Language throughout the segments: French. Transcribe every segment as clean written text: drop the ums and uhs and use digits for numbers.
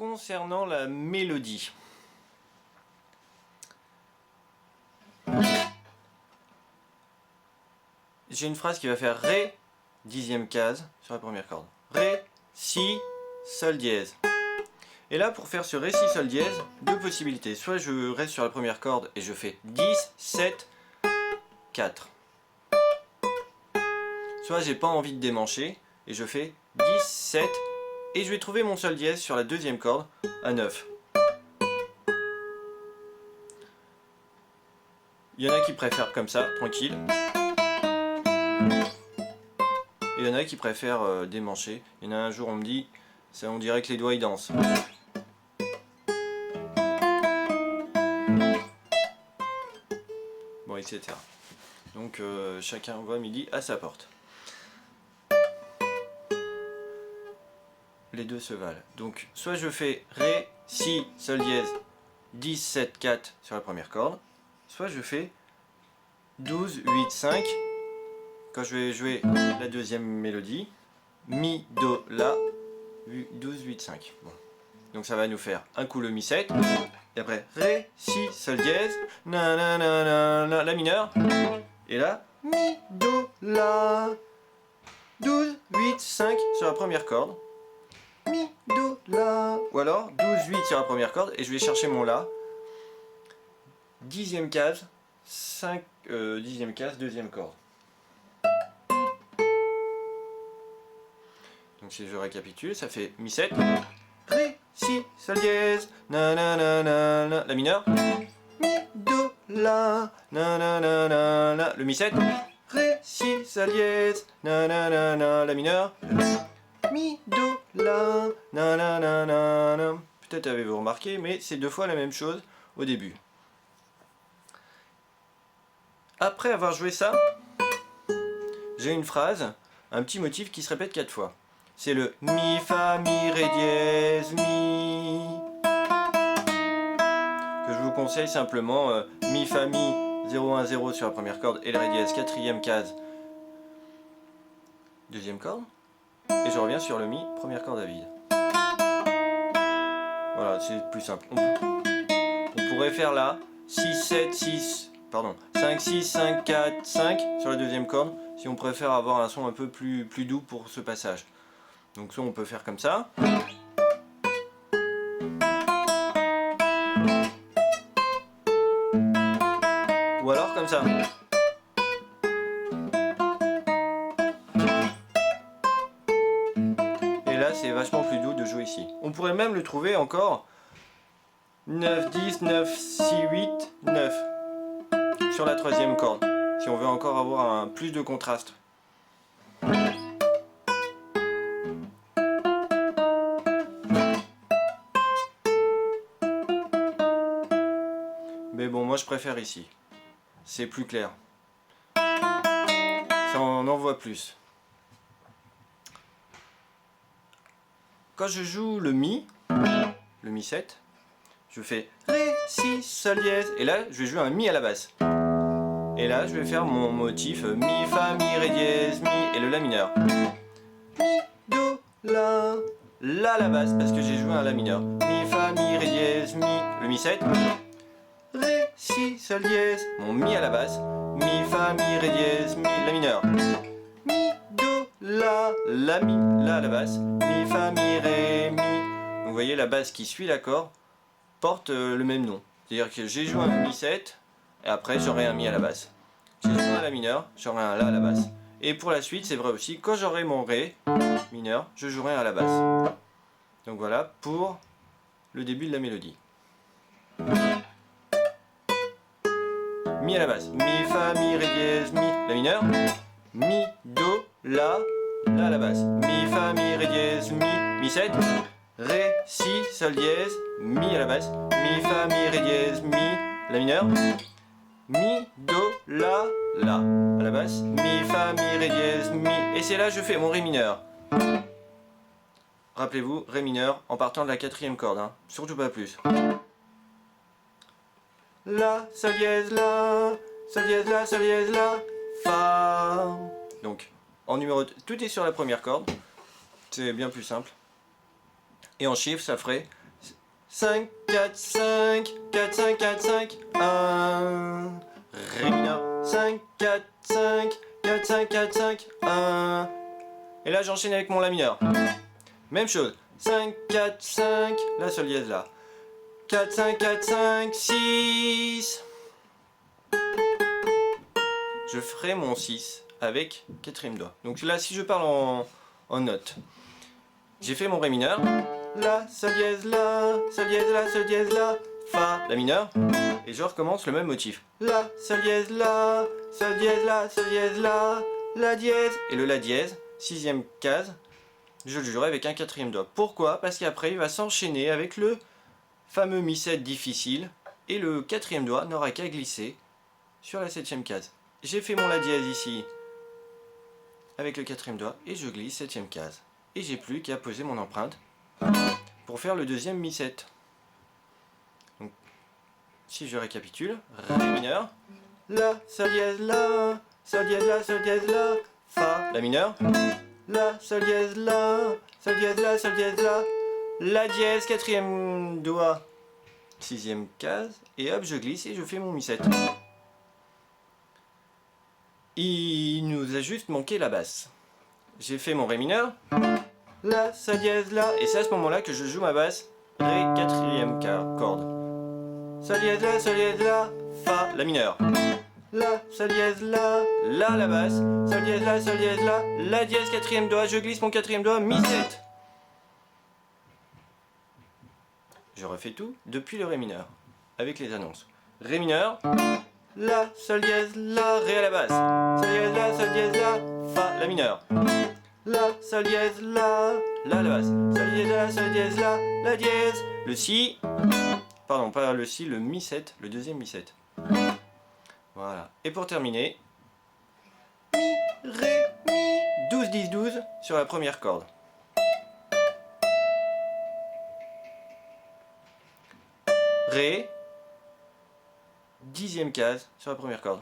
concernant la mélodie. J'ai une phrase qui va faire Ré, dixième case sur la première corde. Ré, Si, Sol dièse. Et là, pour faire ce Ré, Si, Sol dièse, deux possibilités. Soit je reste sur la première corde et je fais 10, 7, 4. Soit j'ai pas envie de démancher et je fais 10, 7 et je vais trouver mon Sol dièse sur la deuxième corde à 9. Il y en a qui préfèrent comme ça, tranquille. Et il y en a qui préfèrent démancher. Il y en a un jour on me dit, ça on dirait que les doigts ils dansent. Bon, etc. Donc chacun voit midi à sa porte. Les deux se valent. Donc soit je fais Ré, Si, Sol dièse, 10, 7, 4 sur la première corde, soit je fais 12, 8, 5 quand je vais jouer la deuxième mélodie, Mi, Do, La, 12, 8, 5. Bon. Donc ça va nous faire un coup le Mi 7, et après Ré, Si, Sol dièse, na na na na na, La mineur, et là, Mi, Do, La, 12, 8, 5 sur la première corde, Mi, Do, La, ou alors 12, 8 sur la première corde, et je vais chercher mon La, dixième case, dixième case, deuxième corde. Donc si je récapitule, ça fait Mi 7, Ré, Si, Sol dièse, na na na na na, La mineur, Mi, Do, La, na na na na na, le Mi 7, Ré, Si, Sol dièse, na na na na, La mineur, Mi, Do, La, na na na na na. Peut-être avez-vous remarqué, mais c'est deux fois la même chose au début. Après avoir joué ça, j'ai une phrase, un petit motif qui se répète 4 fois. C'est le Mi, Fa, Mi, Ré dièse, Mi. Que je vous conseille simplement, Mi, Fa, Mi, 0, 1, 0 sur la première corde et le Ré dièse, quatrième case, deuxième corde. Et je reviens sur le Mi, première corde à vide. Voilà, c'est plus simple. On pourrait faire là 6, 7, 6, pardon, 5, 6, 5, 4, 5 sur la deuxième corde, si on préfère avoir un son un peu plus doux pour ce passage. Donc soit on peut faire comme ça. Ou alors comme ça. Et là c'est vachement plus doux de jouer ici. On pourrait même le trouver encore 9, 10, 9, 6, 8, 9 sur la troisième corde. Si on veut encore avoir plus de contraste. Mais bon, moi je préfère ici. C'est plus clair. Ça en envoie plus. Quand je joue le Mi 7, je fais Ré, Si, Sol dièse. Et là, je vais jouer un Mi à la basse. Et là, je vais faire mon motif Mi, Fa, Mi, Ré dièse, Mi et le La mineur. Mi, Do, La. La à la basse parce que j'ai joué un La mineur. Mi, Fa, Mi, Ré dièse, Mi. Le Mi 7. Ré, Si, Sol dièse, mon Mi à la basse, Mi, Fa, Mi, Ré dièse, Mi, La mineur, Mi, Do, La, La, Mi, La à la basse, Mi, Fa, Mi, Ré, Mi. Donc vous voyez la basse qui suit l'accord porte le même nom. C'est-à-dire que j'ai joué un Mi 7 et après j'aurai un Mi à la basse. J'ai joué un La mineur, j'aurai un La à la basse. Et pour la suite c'est vrai aussi, quand j'aurai mon Ré mineur, je jouerai un à la basse. Donc voilà pour le début de la mélodie. Mi à la basse, Mi, Fa, Mi, Ré dièse, Mi, La mineur, Mi, Do, La, La à la basse, Mi, Fa, Mi, Ré dièse, Mi 7, Ré, Si, Sol dièse, Mi à la basse, Mi, Fa, Mi, Ré dièse, Mi, La mineur, Mi, Do, La, La à la basse, Mi, Fa, Mi, Ré dièse, Mi, et c'est là que je fais mon Ré mineur. Rappelez-vous, Ré mineur en partant de la quatrième corde, hein, surtout pas plus. La, Sol dièse, La, Sol dièse, La, Sol dièse, La, Fa. Donc, en numéro, tout est sur la première corde, c'est bien plus simple. Et en chiffre, ça ferait 5, 4, 5, 4, 5, 4, 5, 1. Ré mineur, 5, 4, 5, 4, 5, 4, 5, 1. Et là j'enchaîne avec mon La mineur. Même chose, 5, 4, 5, la Sol dièse là. 4, 5, 4, 5, 6. Je ferai mon 6 avec quatrième doigt. Donc là, si je parle en notes, j'ai fait mon Ré mineur, La, Sol dièse, La, Sol dièse, La, Sol dièse, La, Fa, La mineur, et je recommence le même motif. La, Sol dièse, La, Sol dièse, La, Sol dièse, La dièse, et le La dièse, sixième case, je le jouerai avec un quatrième doigt. Pourquoi? Parce qu'après, il va s'enchaîner avec le fameux Mi7 difficile, et le quatrième doigt n'aura qu'à glisser sur la septième case. J'ai fait mon La dièse ici avec le quatrième doigt et je glisse septième case. Et j'ai plus qu'à poser mon empreinte pour faire le deuxième Mi7. Donc, si je récapitule, Ré mineur, La, Sol dièse, La, Sol dièse, La, Sol dièse, La, Fa, La mineur, La, Sol dièse, La, Sol dièse, La, Sol dièse, La dièse, quatrième doigt, sixième case, et hop, je glisse et je fais mon Mi7. Il nous a juste manqué la basse. J'ai fait mon Ré mineur, La, Sol dièse, La, et c'est à ce moment-là que je joue ma basse, Ré, quatrième corde. Sol dièse, La, Fa, La mineur. La, Sol dièse, La basse, Sol dièse, La dièse, quatrième doigt, je glisse mon quatrième doigt, Mi7. Je refais tout depuis le Ré mineur, avec les annonces. Ré mineur, La, Sol dièse, La, Ré à la basse, Sol dièse, La, Fa, La mineur. La, Sol dièse, La à la basse, Sol dièse, La dièse, le Si, pardon, pas le Si, le Mi7, le deuxième Mi7. Voilà, et pour terminer, Mi, Ré, Mi, 12, 10, 12 sur la première corde. Ré, dixième case sur la première corde.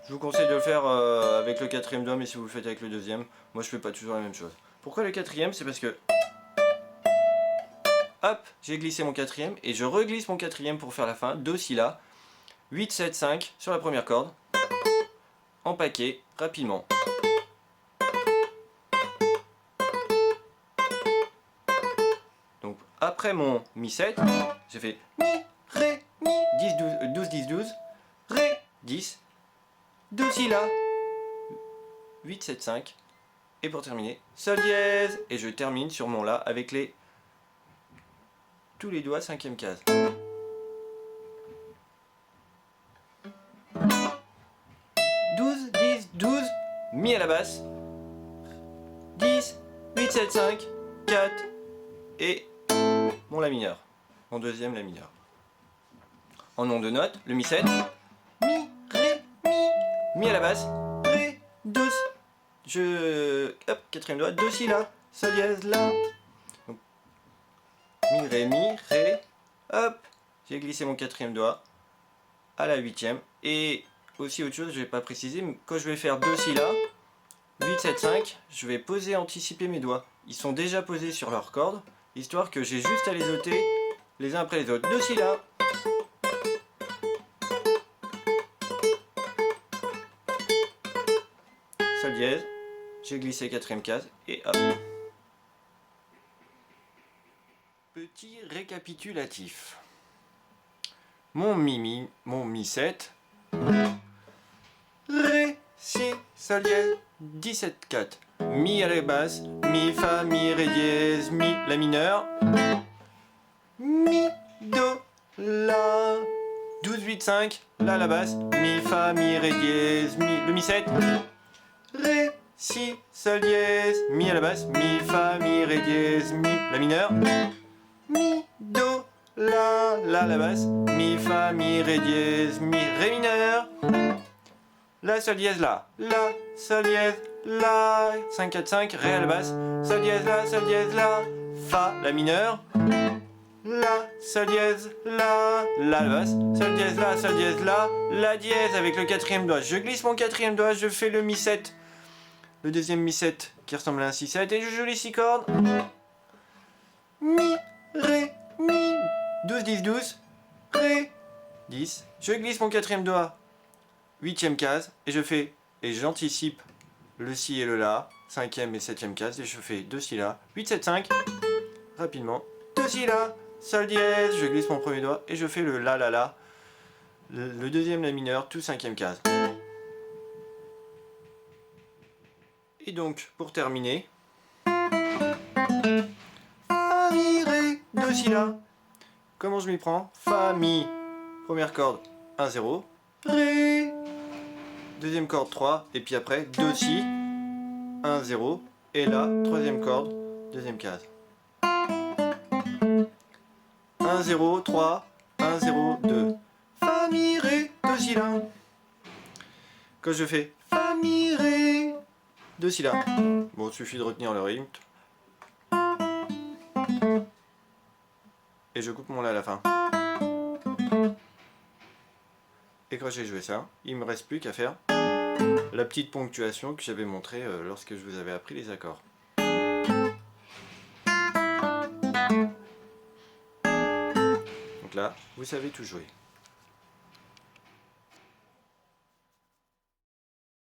Je vous conseille de le faire avec le quatrième doigt, mais si vous le faites avec le deuxième, moi je fais pas toujours la même chose. Pourquoi le quatrième? C'est parce que hop, j'ai glissé mon quatrième et je reglisse mon quatrième pour faire la fin. Do, Si, La, 8, 7, 5 sur la première corde, en paquet, rapidement. Donc après mon Mi7, j'ai fait Mi, Ré, Mi, 10, 12, 10, 12, Ré, 10, Do, Si, La, 8, 7, 5, et pour terminer, Sol dièse, et je termine sur mon La avec tous les doigts, cinquième case. Mi à la basse, 10, 8, 7, 5, 4, et mon La mineur, mon deuxième La mineur. En nom de note, le Mi7, Mi, Ré, Mi à la basse, Ré, Do, hop, quatrième doigt, Do, Si, La, Sol dièse, La. Donc, Mi, Ré, hop, j'ai glissé mon quatrième doigt à la huitième, et aussi autre chose, je vais pas préciser, mais quand je vais faire Do, Si, La, 8, 7, 5, je vais poser, anticiper mes doigts. Ils sont déjà posés sur leur corde, histoire que j'ai juste à les ôter les uns après les autres. Do, Si, La. Sol dièse, j'ai glissé quatrième case, et hop. Petit récapitulatif. Mon Mi7, Ré, Si, Sol dièse, 17, 4. Mi à la basse, Mi, Fa, Mi, Ré dièse, Mi, La mineur, Mi, Do, La, 12, 8, 5, La à la basse, Mi, Fa, Mi, Ré dièse, Mi, le Mi7, Ré, Si, Sol dièse, Mi à la basse, Mi, Fa, Mi, Ré dièse, Mi, La mineur, Mi, Do, La à la basse, Mi, Fa, Mi, Ré dièse, Mi, Ré mineur, La, Sol dièse, La, Sol dièse, La, 5, 4, 5, Ré à la basse, Sol dièse, La, Fa, La mineur, La, Sol dièse, La à la basse, Sol dièse, La dièse avec le quatrième doigt. Je glisse mon quatrième doigt, je fais le Mi7, le deuxième Mi7 qui ressemble à un 6-7 et je joue les 6 cordes. mi, ré, mi. 12, 10, 12, ré, 10. Je glisse mon quatrième doigt, 8e case, et j'anticipe le si et le la, 5e et 7e case, et je fais 2 si la, 8, 7, 5, rapidement, 2 si la, sol dièse, je glisse mon premier doigt, et je fais le la, le deuxième la mineur, tout 5e case. Et donc, pour terminer, fa, mi, ré, 2 si la. Comment je m'y prends? Fa, mi, première corde, 1, 0, ré, deuxième corde 3, et puis après 2 si, 1, 0, et là, troisième corde, deuxième case. 1, 0, 3, 1, 0, 2. Fa, mi, ré, 2 si la. Quand je fais fa, mi, ré, 2 si la. Bon, il suffit de retenir le rythme. Et je coupe mon la à la fin. Et quand j'ai joué ça, il me reste plus qu'à faire la petite ponctuation que j'avais montrée lorsque je vous avais appris les accords. Donc là, vous savez tout jouer.